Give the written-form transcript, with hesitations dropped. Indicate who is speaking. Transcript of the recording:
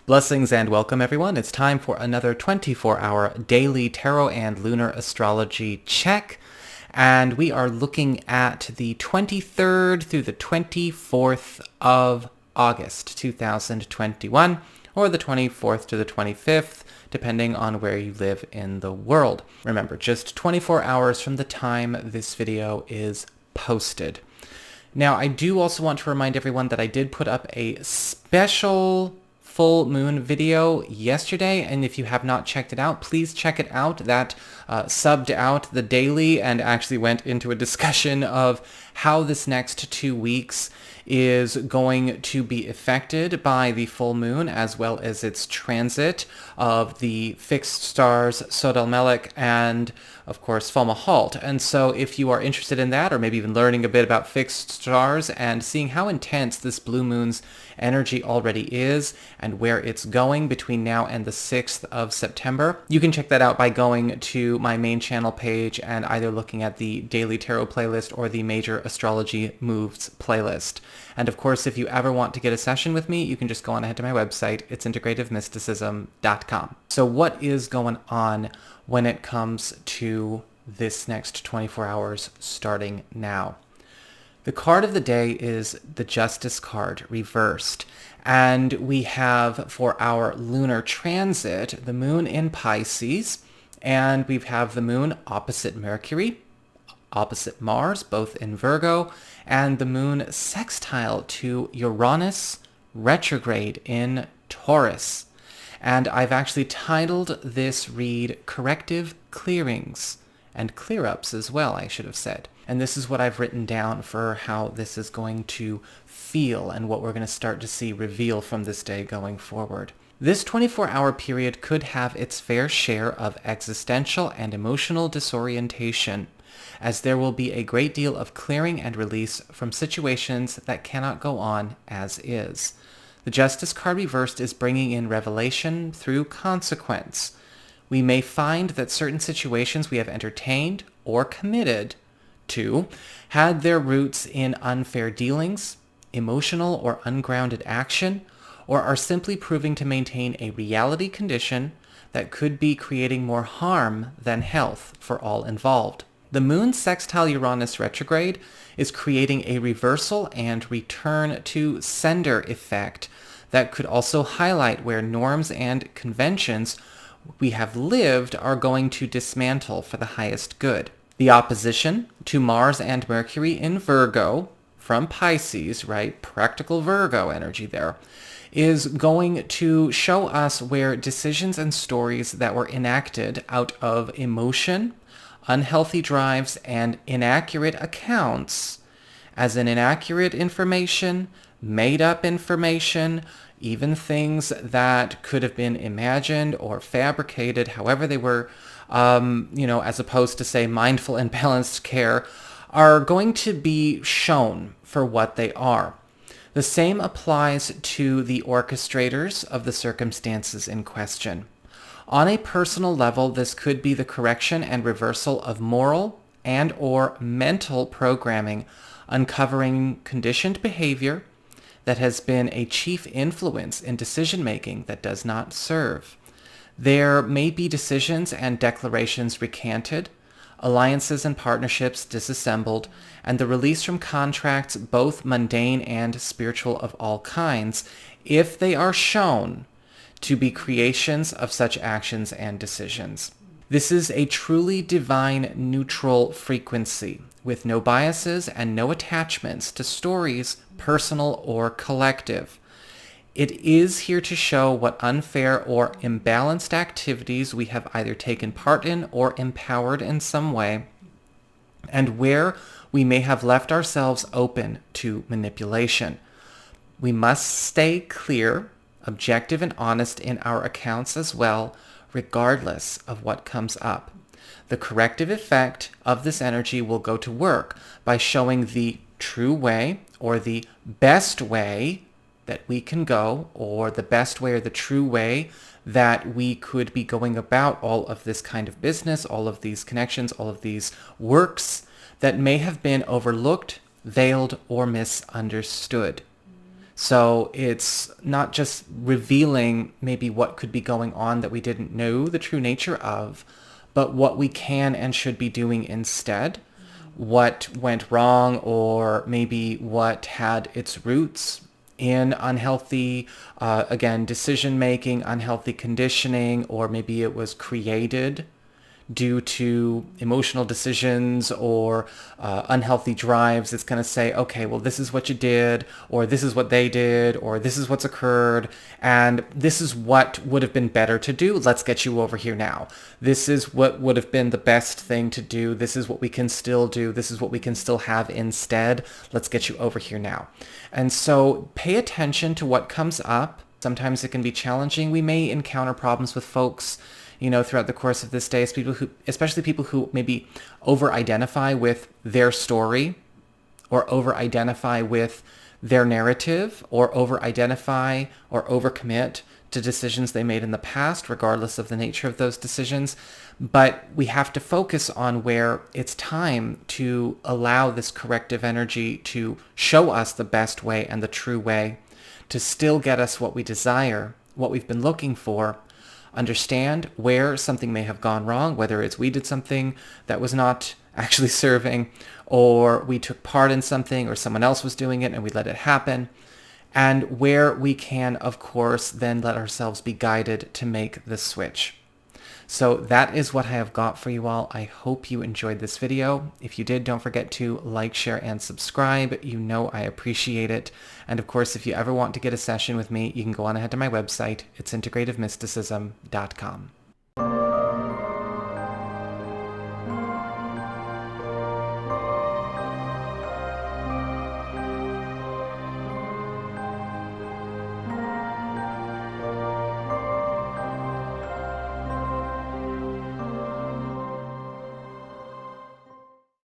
Speaker 1: Blessings and welcome everyone. It's time for another 24-hour daily tarot and lunar astrology check. And we are looking at the 23rd through the 24th of August 2021, or the 24th to the 25th, depending on where you live in the world. Remember, just 24 hours from the time this video is posted. Now, I do also want to remind everyone that I did put up a special full moon video yesterday, and if you have not checked it out, please check it out. That subbed out the daily and actually went into a discussion of how this next 2 weeks is going to be affected by the full moon, as well as its transit of the fixed stars Sod al-Melek and, of course, Fomalhaut. And so if you are interested in that, or maybe even learning a bit about fixed stars and seeing how intense this blue moon's energy already is and where it's going between now and the 6th of September, you can check that out by going to my main channel page and either looking at the Daily Tarot playlist or the Major Astrology Moves playlist. And of course, if you ever want to get a session with me, you can just go on ahead to my website. It's integrativemysticism.com. So what is going on when it comes to this next 24 hours starting now? The card of the day is the Justice card reversed. And we have, for our lunar transit, the moon in Pisces, and we have the moon opposite Mercury, opposite Mars, both in Virgo, and the moon sextile to Uranus retrograde in Taurus. And I've actually titled this read Corrective Clearings, and clear-ups as well, I should have said. And this is what I've written down for how this is going to feel and what we're going to start to see reveal from this day going forward. This 24-hour period could have its fair share of existential and emotional disorientation, as there will be a great deal of clearing and release from situations that cannot go on as is. The Justice card reversed is bringing in revelation through consequence. We may find that certain situations we have entertained or committed to had their roots in unfair dealings, emotional or ungrounded action, or are simply proving to maintain a reality condition that could be creating more harm than health for all involved. The moon sextile Uranus retrograde is creating a reversal and return to sender effect that could also highlight where norms and conventions we have lived are going to dismantle for the highest good. The opposition to Mars and Mercury in Virgo from Pisces, right, practical Virgo energy there, is going to show us where decisions and stories that were enacted out of emotion, unhealthy drives, and inaccurate accounts, as in inaccurate information, made up information, even things that could have been imagined or fabricated, however they were, as opposed to, say, mindful and balanced care, are going to be shown for what they are. The same applies to the orchestrators of the circumstances in question. On a personal level, this could be the correction and reversal of moral and or mental programming, uncovering conditioned behavior that has been a chief influence in decision-making that does not serve. There may be decisions and declarations recanted, alliances and partnerships disassembled, and the release from contracts both mundane and spiritual of all kinds, if they are shown to be creations of such actions and decisions. This is a truly divine neutral frequency, with no biases and no attachments to stories, personal or collective. It is here to show what unfair or imbalanced activities we have either taken part in or empowered in some way, and where we may have left ourselves open to manipulation. We must stay clear, objective, and honest in our accounts as well, regardless of what comes up. The corrective effect of this energy will go to work by showing the true way or the best way that we can go, or the best way or the true way that we could be going about all of this kind of business, all of these connections, all of these works that may have been overlooked, veiled, or misunderstood. So it's not just revealing maybe what could be going on that we didn't know the true nature of, but what we can and should be doing instead, what went wrong, or maybe what had its roots in unhealthy, again, decision-making, unhealthy conditioning, or maybe it was created due to emotional decisions or unhealthy drives. It's going to say, okay, well, this is what you did, or this is what they did, or this is what's occurred, and this is what would have been better to do. Let's get you over here now. This is what would have been the best thing to do. This is what we can still do. This is what we can still have instead. Let's get you over here now. And so pay attention to what comes up. Sometimes it can be challenging. We may encounter problems with folks, throughout the course of this day, especially people who maybe over-identify with their story, or over-identify with their narrative, or over-identify or overcommit to decisions they made in the past, regardless of the nature of those decisions. But we have to focus on where it's time to allow this corrective energy to show us the best way and the true way, to still get us what we desire, what we've been looking for, understand where something may have gone wrong, whether it's we did something that was not actually serving, or we took part in something, or someone else was doing it and we let it happen, and where we can, of course, then let ourselves be guided to make the switch. So that is what I have got for you all. I hope you enjoyed this video. If you did, don't forget to like, share, and subscribe. You know I appreciate it. And of course, if you ever want to get a session with me, you can go on ahead to my website. It's integrativemysticism.com.